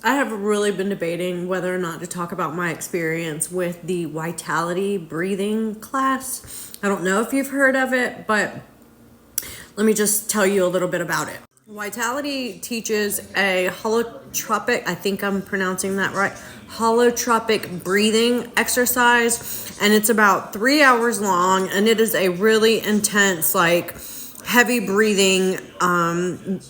I have really been debating whether or not to talk about my experience with the Witality breathing class. I don't know if you've heard of it, but let me just tell you a little bit about it. Witality teaches a holotropic, I think I'm pronouncing that right, holotropic breathing exercise, and it's about 3 hours long, and it is a really intense, like, heavy breathing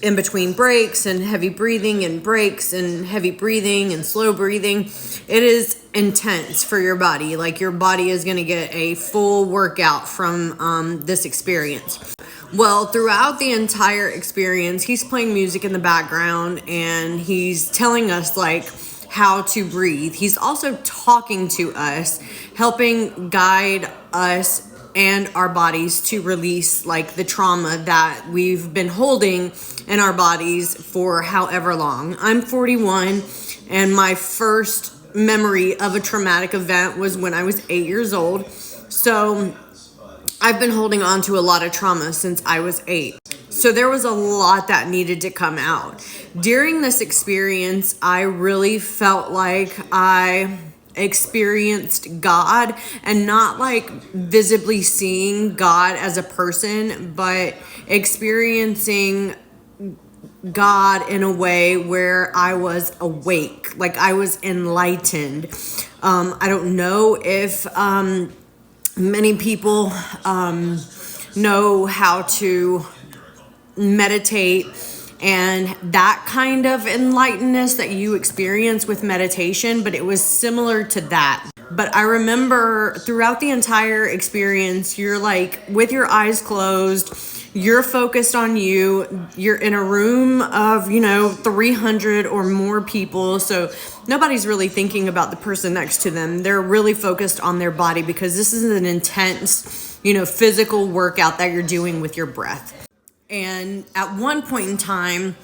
in between breaks, and heavy breathing and breaks, and heavy breathing and slow breathing. It is intense for your body. Like, your body is going to get a full workout from this experience. Well, throughout the entire experience, he's playing music in the background and he's telling us, like, how to breathe. He's also talking to us, helping guide us and our bodies to release, like, the trauma that we've been holding in our bodies for however long. I'm 41, and my first memory of a traumatic event was when I was 8 years old. So I've been holding on to a lot of trauma since I was 8. So there was a lot that needed to come out. During this experience, I really felt like I experienced God, and not like visibly seeing God as a person, but experiencing God in a way where I was awake, like I was enlightened. I don't know if many people know how to meditate and that kind of enlightenedness that you experience with meditation, but it was similar to that. But I remember throughout the entire experience, you're like with your eyes closed, you're focused on you, you're in a room of 300 or more people, so nobody's really thinking about the person next to them. They're really focused on their body, because this is an intense physical workout that you're doing with your breath. And at one point in time,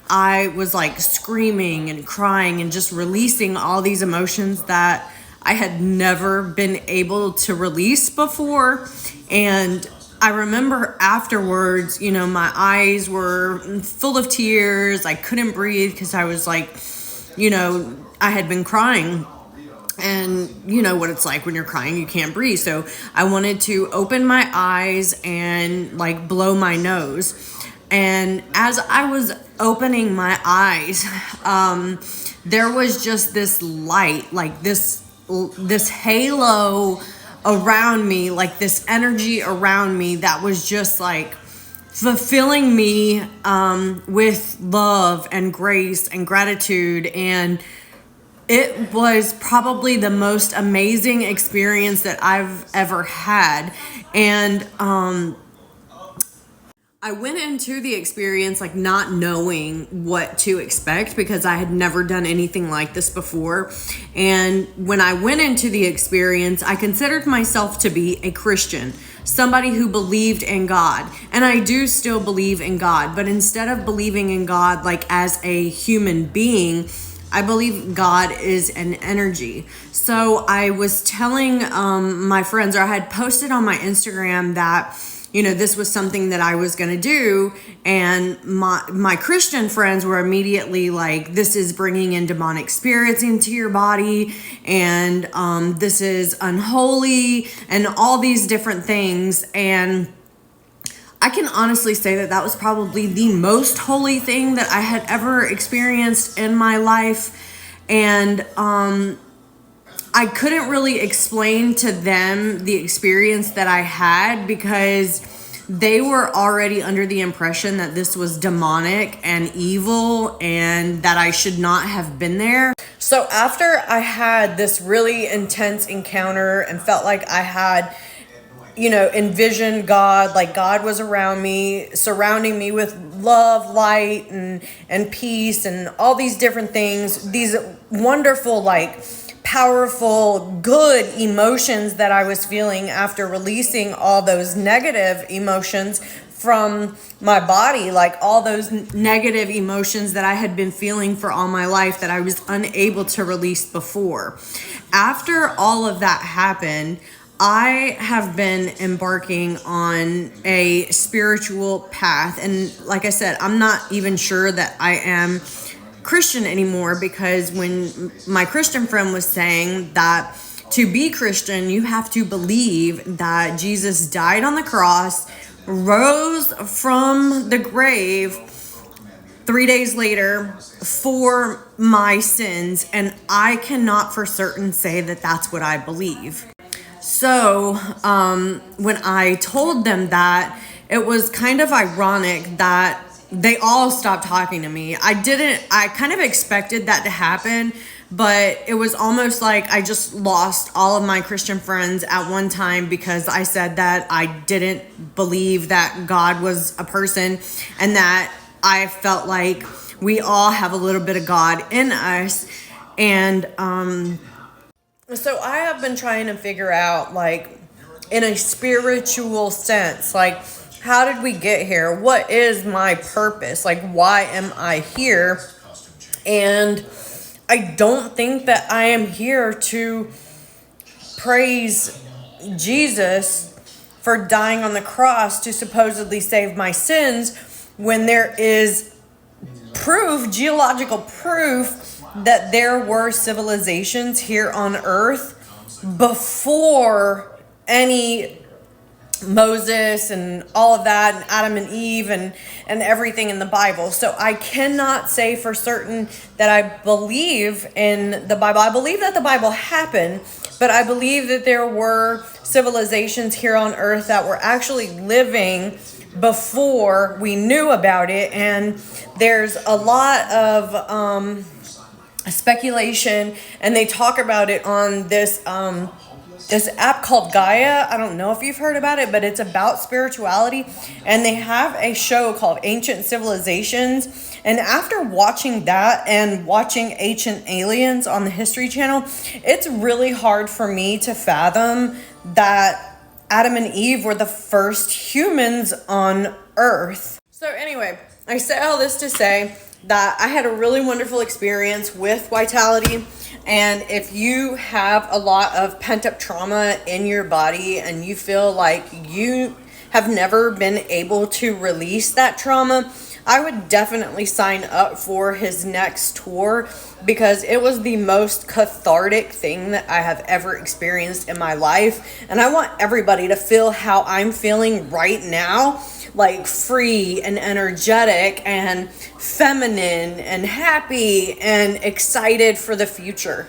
I was like screaming and crying and just releasing all these emotions that I had never been able to release before. And I remember afterwards, my eyes were full of tears. I couldn't breathe because I was like, I had been crying. And you know what it's like when you're crying, you can't breathe. So I wanted to open my eyes and like blow my nose. And as I was opening my eyes, there was just this light, like this halo around me, like this energy around me that was just like fulfilling me with love and grace and gratitude. And it was probably the most amazing experience that I've ever had. And I went into the experience like not knowing what to expect, because I had never done anything like this before. And when I went into the experience, I considered myself to be a Christian, somebody who believed in God. And I do still believe in God, but instead of believing in God like as a human being, I believe God is an energy. So I was telling my friends, or I had posted on my Instagram that, this was something that I was going to do. And my Christian friends were immediately like, this is bringing in demonic spirits into your body. And this is unholy and all these different things. And I can honestly say that that was probably the most holy thing that I had ever experienced in my life. And I couldn't really explain to them the experience that I had, because they were already under the impression that this was demonic and evil and that I should not have been there. So after I had this really intense encounter and felt like I had envisioned God, like God was around me, surrounding me with love, light, and peace, and all these different things, these wonderful, like powerful, good emotions that I was feeling after releasing all those negative emotions from my body, like all those negative emotions that I had been feeling for all my life that I was unable to release before. After all of that happened, I have been embarking on a spiritual path. And like I said, I'm not even sure that I am Christian anymore, because when my Christian friend was saying that to be Christian, you have to believe that Jesus died on the cross, rose from the grave 3 days later for my sins, and I cannot for certain say that that's what I believe. So when I told them that, it was kind of ironic that they all stopped talking to me. I kind of expected that to happen, but it was almost like I just lost all of my Christian friends at one time because I said that I didn't believe that God was a person, and that I felt like we all have a little bit of God in us. And so I have been trying to figure out, like, in a spiritual sense, like, how did we get here? What is my purpose? Like, why am I here? And I don't think that I am here to praise Jesus for dying on the cross to supposedly save my sins, when there is proof, geological proof, that there were civilizations here on earth before any Moses and all of that, and Adam and Eve and everything in the Bible. So I cannot say for certain that I believe in the Bible. I believe that the Bible happened, but I believe that there were civilizations here on earth that were actually living before we knew about it. And there's a lot of speculation, and they talk about it on this app called Gaia. I don't know if you've heard about it, but it's about spirituality, and they have a show called Ancient Civilizations. And after watching that and watching Ancient Aliens on the History Channel, it's really hard for me to fathom that Adam and Eve were the first humans on Earth. So anyway, I say all this to say that I had a really wonderful experience with Witality. And if you have a lot of pent-up trauma in your body and you feel like you have never been able to release that trauma, I would definitely sign up for his next tour, because it was the most cathartic thing that I have ever experienced in my life. And I want everybody to feel how I'm feeling right now, like free and energetic and feminine and happy and excited for the future.